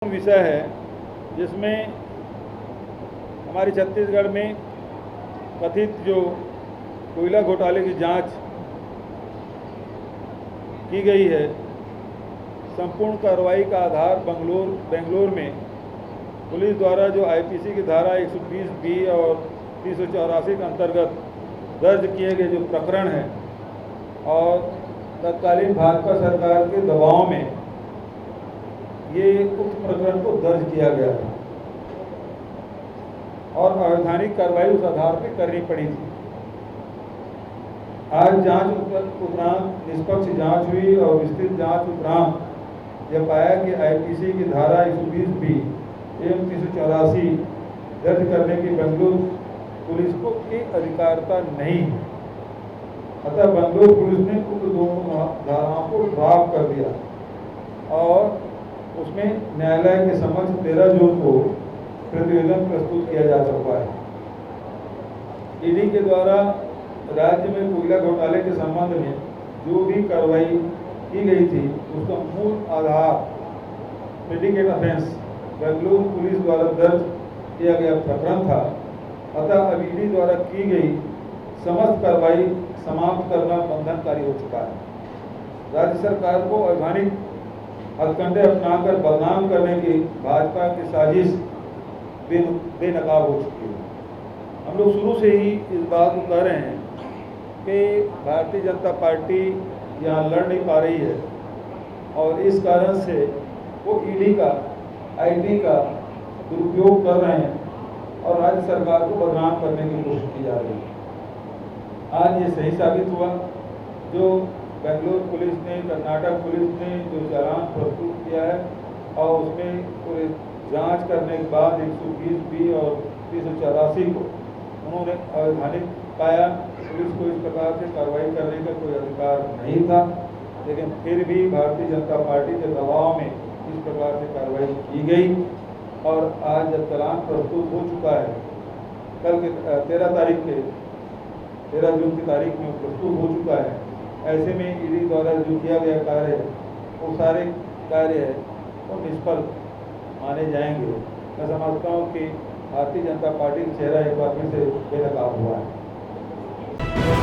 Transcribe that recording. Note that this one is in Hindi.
विषय है जिसमें हमारे छत्तीसगढ़ में कथित जो कोयला घोटाले की जांच की गई है, संपूर्ण कार्रवाई का आधार बेंगलोर में पुलिस द्वारा जो आईपीसी की धारा 120 बी और 384 के अंतर्गत दर्ज किए गए जो प्रकरण है और तत्कालीन भाजपा सरकार के दबाव में ये उक्त प्रकरण को दर्ज किया गया था और अवैधानिक कार्रवाई उस आधार पर करनी पड़ी थी। आज जांच उपरांत निष्पक्ष जांच हुई और विस्तृत जांच उपरांत यह पाया कि आईपीसी की धारा 120 बी एवं 384 दर्ज करने की बेंगलुरु पुलिस को की अधिकारिता नहीं। अतः बेंगलुरु पुलिस ने उक्त दोनों धाराओं को ड्रॉप कर दिया और उसमें न्यायालय के समक्ष 13 जून को प्रतिवेदन प्रस्तुत किया जा चुका है। ईडी के द्वारा राज्य में कोयला घोटाले के संबंध में जो भी कार्रवाई की गई थी उसका मूल आधार प्रेडिकेट ऑफेंस बेंगलुरु पुलिस द्वारा दर्ज किया गया प्रकरण था। अतः अब ईडी द्वारा की गई समस्त कार्रवाई समाप्त करना बंधनकारी हो चुका है। राज्य सरकार को अवैधानिक हथकंडे अपनाकर बदनाम करने की भाजपा की साजिश बेनकाब हो चुकी है। हम लोग शुरू से ही इस बात को कह रहे हैं कि भारतीय जनता पार्टी यहाँ लड़ नहीं पा रही है और इस कारण से वो ईडी का आईटी का दुरुपयोग कर रहे हैं और राज्य सरकार को बदनाम करने की कोशिश की जा रही है। आज ये सही साबित हुआ। जो बेंगलुरु पुलिस ने, कर्नाटक पुलिस ने जो चालान प्रस्तुत किया है और उसमें पूरे जांच करने के बाद 120 बी और 384 को उन्होंने अवैधानिक पाया। पुलिस को इस प्रकार से कार्रवाई करने का कोई अधिकार नहीं था, लेकिन फिर भी भारतीय जनता पार्टी के दबाव में इस प्रकार से कार्रवाई की गई और आज जब चालान प्रस्तुत हो चुका है, कल के 13 जून की तारीख में प्रस्तुत हो चुका है, ऐसे में ईडी द्वारा जो किया गया कार्य है वो सारे कार्य है वो निष्फल माने जाएंगे। मैं समझता हूँ कि भारतीय जनता पार्टी का चेहरा एक बार फिर से बेनकाब हुआ है।